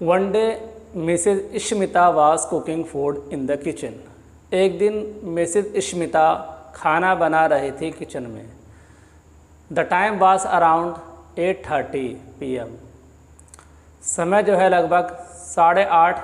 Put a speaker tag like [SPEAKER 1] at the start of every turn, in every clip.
[SPEAKER 1] One day Mrs Ishmita was cooking food in the kitchen. एक दिन Mrs इश्मिता खाना बना रही थी किचन में। The time was around 8:30 PM। समय जो है लगभग 8:30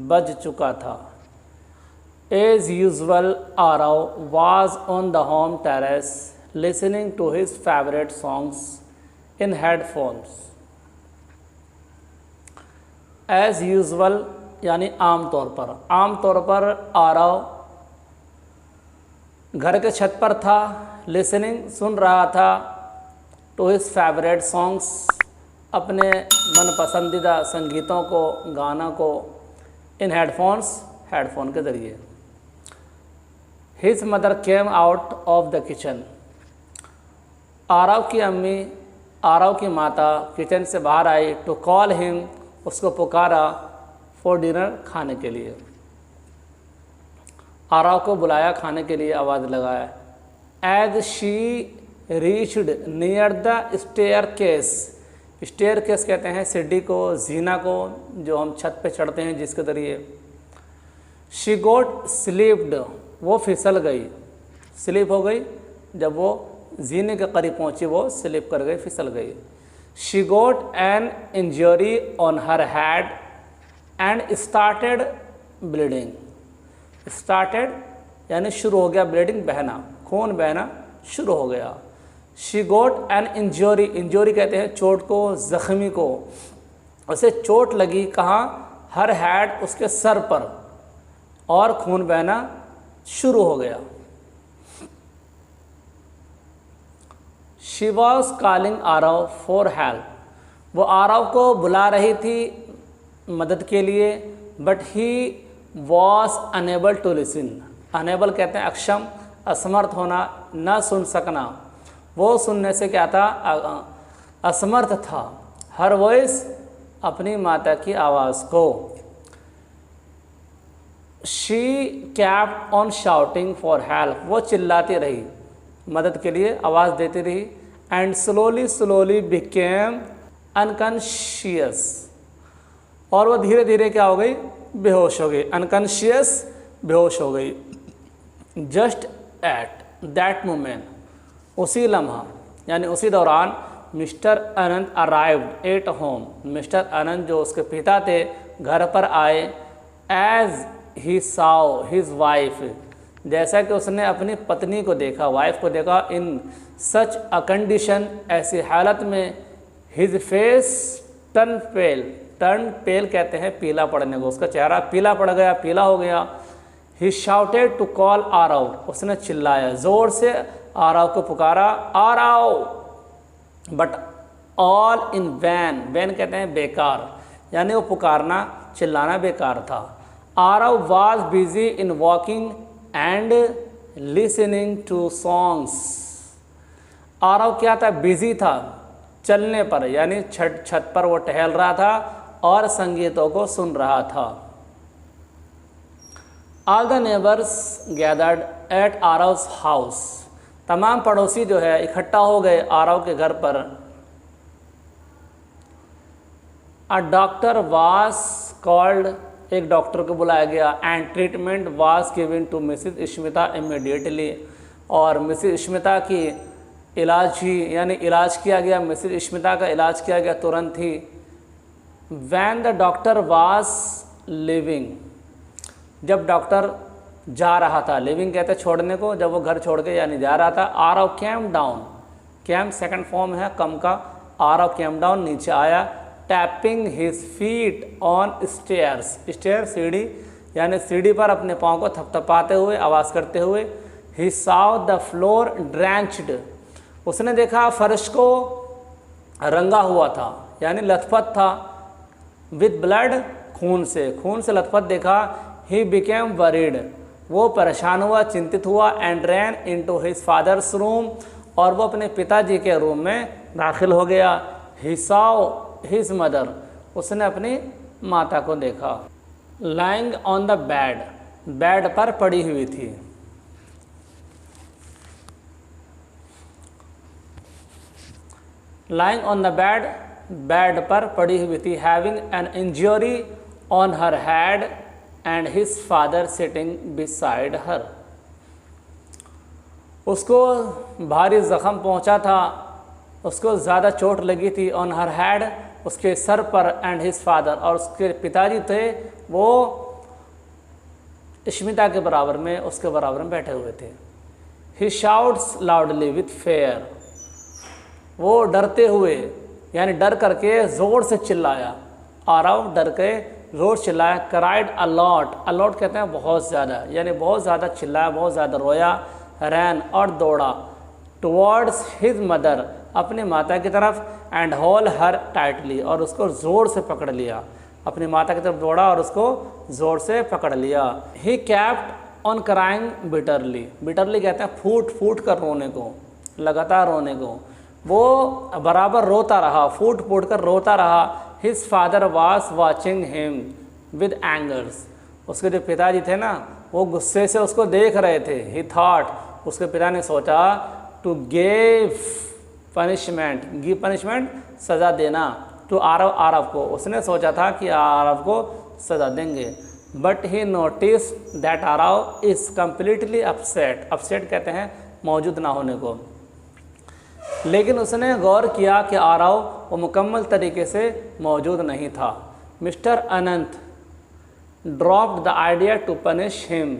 [SPEAKER 1] बज चुका था। As usual Aarav was on the home terrace listening to his favourite songs in headphones. As usual यानी आमतौर पर आरव घर के छत पर था। लिसनिंग सुन रहा था टू हिज फेवरेट सॉन्ग्स अपने मन पसंदीदा संगीतों को, गाना को, इन हेडफोन के ज़रिए। His mother came out of the kitchen. Aarav की माता किचन से बाहर आई। टू कॉल हिम, उसको पुकारा, फॉर डिनर, खाने के लिए। आरव को बुलाया, खाने के लिए आवाज़ लगाया। As she reached near the staircase कहते हैं सीढ़ी को, जीना को, जो हम छत पे चढ़ते हैं जिसके ज़रिए। शी गोट स्लिप्ड, वो फिसल गई, स्लिप हो गई। जब वो जीने के करीब पहुंची वो स्लिप कर गई, फिसल गई। She goat an injury on her head and started bleeding. Started यानी शुरू हो गया, ब्लीडिंग बहना, खून बहना शुरू हो गया। शी गोट एन इंजरी कहते हैं चोट को, ज़ख्मी को। उसे चोट लगी कहाँ? हर हेड, उसके सर पर, और खून बहना शुरू हो गया। She was calling Aarav for help. वो आरव को बुला रही थी मदद के लिए। But he was unable to listen. Unable कहते हैं अक्षम, असमर्थ होना, न सुन सकना। वो सुनने से क्या था? असमर्थ था। हर वॉइस, अपनी माता की आवाज़ को। She kept on shouting for help. वो चिल्लाती रही, मदद के लिए आवाज़ देती रही। And slowly became unconscious. और वो धीरे धीरे क्या हो गई? बेहोश हो गई। अनकॉन्शियस, बेहोश हो गई। जस्ट एट दैट मोमेंट, उसी लम्हा यानी उसी दौरान, Mr Anant arrived at home. Mr Anant जो उसके पिता थे घर पर आए। As he saw his wife, जैसा कि उसने अपनी पत्नी को देखा, वाइफ को देखा। इन सच अ कंडीशन, ऐसी हालत में। हिज फेस टर्न पेल कहते हैं पीला पड़ने को। उसका चेहरा पीला पड़ गया, पीला हो गया। He shouted to call Aarav. उसने चिल्लाया, ज़ोर से आरव को पुकारा, Aarav. But all in vain कहते हैं बेकार, यानी वो पुकारना, चिल्लाना बेकार था। Aarav was busy in walking and listening to songs. Aarav क्या था? बिजी था चलने पर, यानी छत पर वो टहल रहा था और संगीतों को सुन रहा था। All the neighbours gathered at Aarav's house. तमाम पड़ोसी जो है इकट्ठा हो गए आरव के घर पर। अ डॉक्टर वाज कॉल्ड, एक डॉक्टर को बुलाया गया। And treatment was given to Mrs Ishmita immediately. और मिसेज इश्मिता की इलाज ही, यानी इलाज किया गया, मिसेज इश्मिता का इलाज किया गया तुरंत ही। When the doctor was leaving, जब डॉक्टर जा रहा था, लिविंग कहते हैं छोड़ने को, जब वो घर छोड़ के यानी जा रहा था। Aarav came down, came second form है कम का। आरव केम डाउन, नीचे आया। Tapping his feet on stairs, stair सीढ़ी, यानी सीढ़ी पर अपने पाँव को थपथपाते हुए, आवाज़ करते हुए। He saw the floor drenched, उसने देखा फर्श को रंगा हुआ था, यानी लथपथ था। विद ब्लड, खून से लथपथ देखा। ही बिकेम वरीड, वो परेशान हुआ, चिंतित हुआ। And ran into his father's room, और वो अपने पिताजी के रूम में दाखिल हो गया। ही सॉ हिज मदर, उसने अपनी माता को देखा। Lying on the bed, bed पर पड़ी हुई थी। Lying on the bed bed पर पड़ी हुई थी, having an injury on her head and his father sitting beside her. उसको भारी ज़ख़म पहुंचा था, उसको ज़्यादा चोट लगी थी, ऑन हर हेड, उसके सर पर, एंड हिज फादर, और उसके पिताजी थे वो इश्मिता के बराबर में, उसके बराबर में बैठे हुए थे। He shouts loudly with fair, वो डरते हुए यानी डर करके ज़ोर से चिल्लाया। आरव डर के ज़ोर चिल्लाया। क्राइड अलॉट, अलॉट कहते हैं बहुत ज़्यादा, यानी बहुत ज़्यादा चिल्लाया, बहुत ज़्यादा रोया। रैन और दौड़ा, टुवर्ड्स हिज मदर, अपनी माता की तरफ, एंड होल्ड हर टाइटली, और उसको ज़ोर से पकड़ लिया। अपनी माता की तरफ दौड़ा और उसको ज़ोर से पकड़ लिया। He kept on crying bitterly, bitterly कहते हैं फूट फूट कर रोने को, लगातार रोने को। वो बराबर रोता रहा, फूट फूट कर रोता रहा। His father was watching him with angers, उसके जो पिताजी थे ना वो गुस्से से उसको देख रहे थे। ही थॉट, उसके पिता ने सोचा, to give punishment, give punishment सज़ा देना, टू आरव, आरव को, उसने सोचा था कि आरव को सज़ा देंगे। But he notice that Aarav is completely upset, upset कहते हैं मौजूद ना होने को, लेकिन उसने गौर किया कि आरव वो मुकम्मल तरीके से मौजूद नहीं था। Mister Anant dropped the idea to punish him,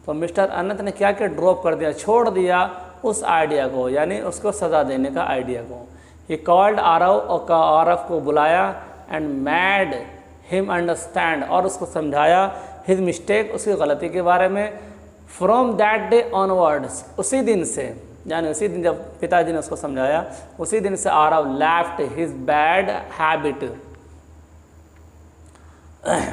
[SPEAKER 1] तो मिस्टर अनंत ने क्या किया, ड्रॉप कर दिया, छोड़ दिया उस आइडिया को, यानी उसको सज़ा देने का आइडिया को। ही कॉल्ड आरव, और आरव को बुलाया, एंड मैड हिम अंडरस्टैंड, और उसको समझाया हिज मिस्टेक, उसकी गलती के बारे में। फ्रॉम दैट डे ऑनवर्ड्स, उसी दिन से, यानी उसी दिन जब पिताजी ने उसको समझाया, उसी दिन से Aarav left his bad habit,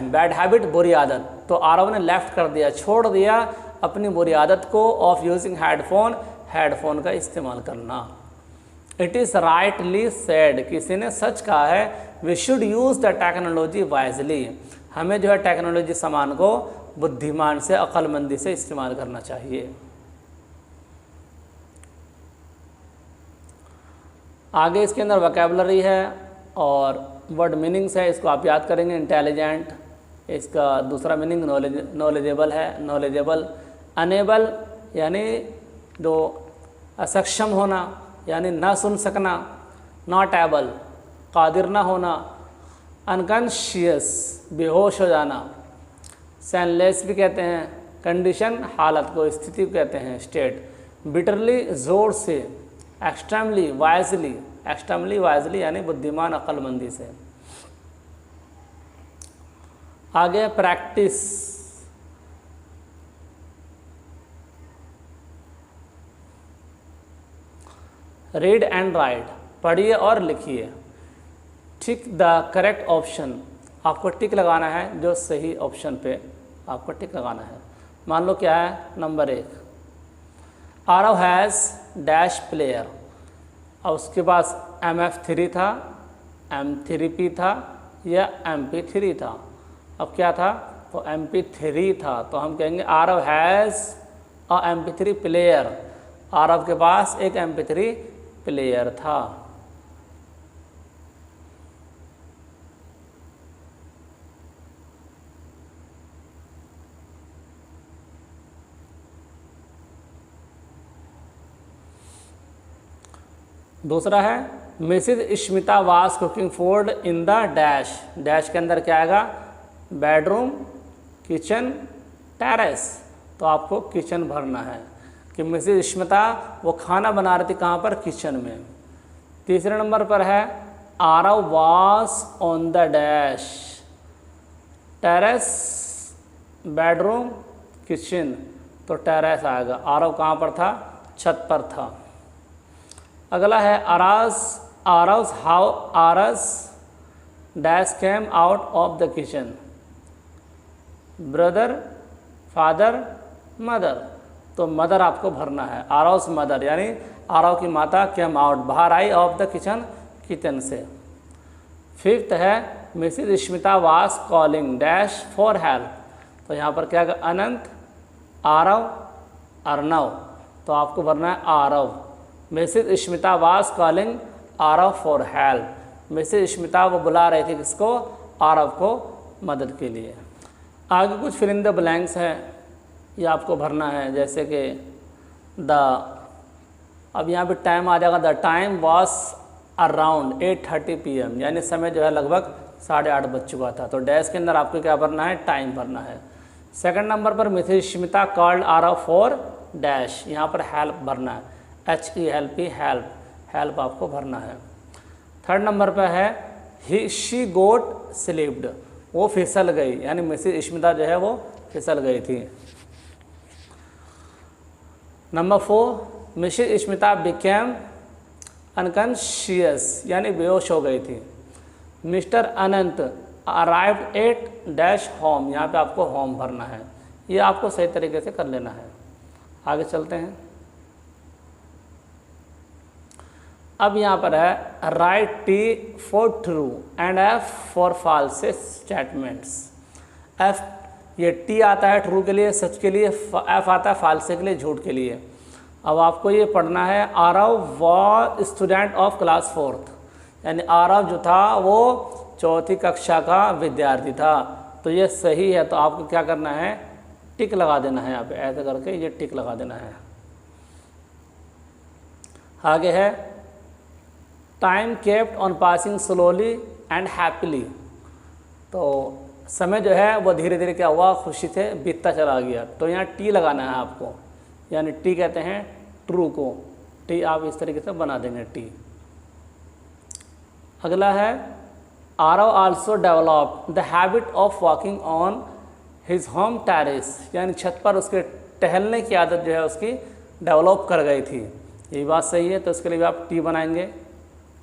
[SPEAKER 1] bad habit बुरी आदत, तो आरव ने लेफ्ट कर दिया, छोड़ दिया अपनी बुरी आदत को, ऑफ यूजिंग हेडफोन, हेडफोन का इस्तेमाल करना। इट इज़ राइटली सेड, किसी ने सच कहा है, we should use the technology wisely, हमें जो है टेक्नोलॉजी सामान को बुद्धिमान से, अक्लमंदी से इस्तेमाल करना चाहिए। आगे इसके अंदर वोकैबुलरी है और वर्ड मीनिंग्स है, इसको आप याद करेंगे। इंटेलिजेंट, इसका दूसरा मीनिंग नॉलेजेबल है, नॉलेजेबल। अनेबल यानी जो असक्षम होना, यानी ना सुन सकना। नॉट एबल, कादिर ना होना। अनकॉन्शियस, बेहोश हो जाना। सेंसलेस भी कहते हैं, कंडीशन हालत को, स्थिति को कहते हैं, स्टेट। बिटरली ज़ोर से। एक्सट्रीमली वाइजली, एक्सट्रीमली वाइजली यानी बुद्धिमान, अक्लमंदी से। आगे प्रैक्टिस, रीड एंड राइट, पढ़िए और लिखिए। टिक द करेक्ट ऑप्शन, आपको टिक लगाना है जो सही ऑप्शन पे आपको टिक लगाना है। मान लो क्या है, number 1, Aarav has dash player, और उसके पास MF3 था, M3P था या MP3 था। अब क्या था, तो MP3 था, तो हम कहेंगे Aarav has a MP3 player, Aarav के पास एक MP3 प्लेयर था। दूसरा है Mrs Ishmita was cooking food in the dash, dash के अंदर क्या आएगा, बेडरूम, किचन, टेरेस, तो आपको किचन भरना है कि मिसिज इश्मिता वो खाना बना रही थी कहाँ पर, किचन में। तीसरे नंबर पर है Aarav was on the dash, terrace, bedroom, kitchen, तो टेरेस आएगा। आरव कहाँ पर था, छत पर था। अगला है आरव्स हाउ आरस dash came out of the kitchen, brother, father, mother, तो मदर आपको भरना है। आरव्स मदर यानी आरव की माता केम आउट, बाहर आई, ऑफ द किचन, किचन से। फिफ्थ है Mrs Ishmita was calling dash for help, तो यहाँ पर क्या है, अनंत, आरव, अर्नव, तो आपको भरना है Aarav. Mrs Ishmita was calling Aarav for help, Mrs Smita वो बुला रही थी किसको, आरव को मदद के लिए। आगे कुछ फिल इन द ब्लैंक्स है, ये आपको भरना है, जैसे कि अब यहाँ पे टाइम आ जाएगा, the time was around 8:30 PM, यानी समय जो है लगभग 8:30 बज चुका था। तो डैश के अंदर आपको क्या भरना है, टाइम भरना है। सेकंड नंबर पर Mrs Smita called Aarav for dash, यहाँ पर हेल्प भरना है, HELP, हेल्प, हेल्प आपको भरना है। थर्ड नंबर पर है शी गोट स्लिप्ड, वो फिसल गई, यानी मिसेज स्मिता जो है वो फिसल गई थी। Number 4, Mrs Smita became unconscious, यानी बेहोश हो गई थी। Mister Anant arrived at dash home, यहाँ पे आपको होम भरना है, ये आपको सही तरीके से कर लेना है। आगे चलते हैं। अब यहाँ पर है right T for true and F for false statements. F ये T आता है ट्रू के लिए, सच के लिए, F आता है फॉल्स के लिए, झूठ के लिए। अब आपको ये पढ़ना है, Aarav was student of class 4th, यानी आरव जो था वो 4th कक्षा का विद्यार्थी था। तो ये सही है, तो आपको क्या करना है, टिक लगा देना है, यहाँ पे ऐसे करके ये टिक लगा देना है। आगे है time kept on passing slowly and happily, तो समय जो है वो धीरे धीरे क्या हुआ, खुशी से बीतता चला गया। तो यहाँ टी लगाना है आपको, यानी टी कहते हैं ट्रू को, टी आप इस तरीके से बना देंगे टी। अगला है Aarav also develop the habit of walking on his home terrace, यानी छत पर उसके टहलने की आदत जो है उसकी डेवलप कर गई थी। ये बात सही है, तो इसके लिए भी आप टी बनाएंगे,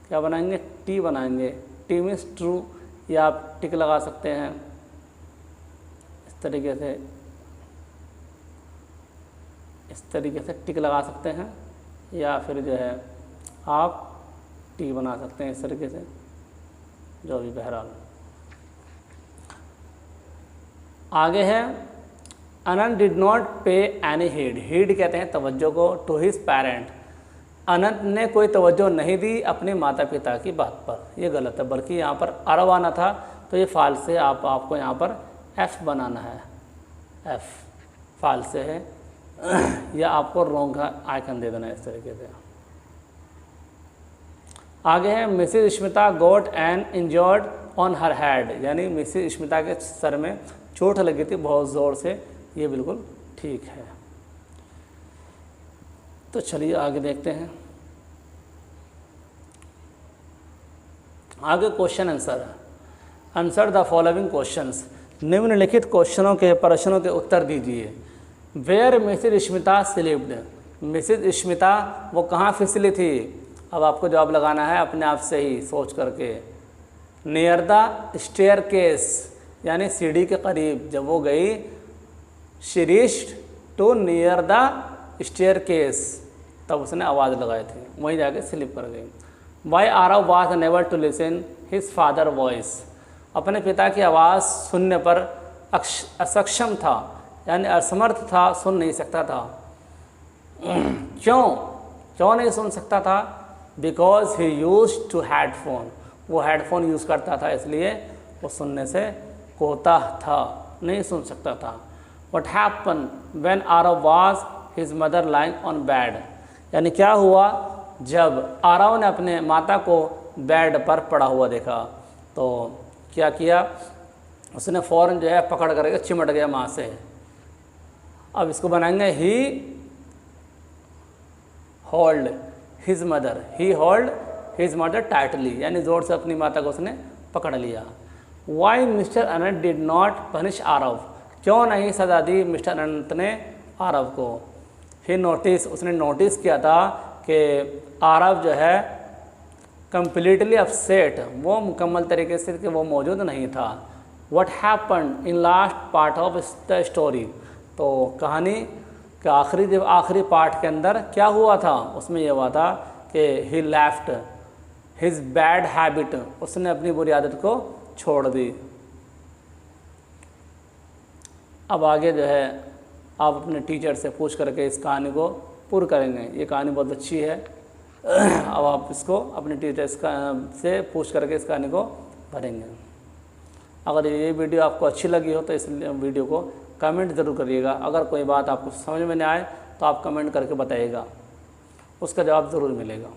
[SPEAKER 1] क्या बनाएंगे, टी बनाएंगे। टी मीन्स ट्रू, या आप टिक लगा सकते हैं इस तरीके से, इस तरीके से टिक लगा सकते हैं, या फिर जो है आप टी बना सकते हैं इस तरीके से, जो भी बहरहाल। आगे है अनंत डिड नॉट पे एनी हीड, हीड कहते हैं तवज्जो को, टू हिज पेरेंट, अनंत ने कोई तवज्जो नहीं दी अपने माता पिता की बात पर, ये गलत है, बल्कि यहाँ पर आरव आना था, तो ये फाल्स है, आपको यहाँ पर एफ बनाना है, एफ फाल्स है, या आपको रॉन्ग का आइकन दे देना है इस तरीके से। आगे है Mrs Smita got an injured on her head, यानी मिसेज स्मिता के सर में चोट लगी थी बहुत ज़ोर से, ये बिल्कुल ठीक है। तो चलिए आगे देखते हैं। आगे क्वेश्चन आंसर है, आंसर द फॉलोइंग क्वेश्चंस, निम्नलिखित क्वेश्चनों के प्रश्नों के उत्तर दीजिए। Where Mrs Smita slipped, Mrs Smita वो कहाँ फिसली थी, अब आपको जवाब लगाना है अपने आप से ही सोच करके। नियर द स्टेयरकेस, यानी सीढ़ी के करीब जब वो गई, she reached to near the staircase, तब उसने आवाज़ लगाई थी, वहीं जाके स्लिप कर गई। Why Aarav was unable to listen his father voice, अपने पिता की आवाज़ सुनने पर असक्षम था, यानी असमर्थ था, सुन नहीं सकता था। क्यों नहीं सुन सकता था, because he use to headphone, वो हेडफोन यूज़ करता था, इसलिए वो सुनने से कोताह था, नहीं सुन सकता था। What happen when Aarav was his mother lying on bed, यानी क्या हुआ जब आरव ने अपने माता को बेड पर पड़ा हुआ देखा, तो क्या किया उसने, फ़ौरन जो है पकड़ करके चिमट गया माँ से। अब इसको बनाएंगे he hold his mother, he hold his mother tightly, यानी ज़ोर से अपनी माता को उसने पकड़ लिया। Why Mister Anant did not punish Aarav, क्यों नहीं सजा दी मिस्टर अनंत ने आरव को। ही नोटिस, उसने नोटिस किया था कि आरव जो है कम्प्लीटली अपसेट, वो मुकम्मल तरीके से कि वो मौजूद नहीं था। What happen in last part of the story, तो कहानी के आखिरी पार्ट के अंदर क्या हुआ था, उसमें यह हुआ था कि ही लेफ्ट हिज बैड हैबिट, उसने अपनी बुरी आदत को छोड़ दी। अब आगे जो है आप अपने टीचर से पूछ करके इस कहानी को पूर्ण करेंगे। ये कहानी बहुत अच्छी है, अब आप इसको अपने टीचर से पूछ करके इस कहानी को भरेंगे। अगर ये वीडियो आपको अच्छी लगी हो तो इस वीडियो को कमेंट ज़रूर करिएगा। अगर कोई बात आपको समझ में नहीं आए तो आप कमेंट करके बताइएगा, उसका जवाब ज़रूर मिलेगा।